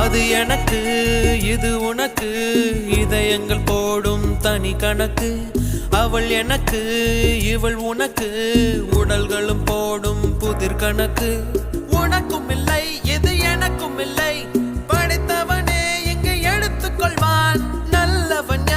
அது எனக்கு இது உனக்கு இதயங்கள் போடும் தனி கணக்கு. அவள் எனக்கு இவள் உனக்கு உடல்களும் போடும் புதிர் கணக்கு. உனக்கும் இல்லை இது எனக்கும் இல்லை, படைத்தவனே இங்கு எடுத்துக்கொள்வான். நல்லவன்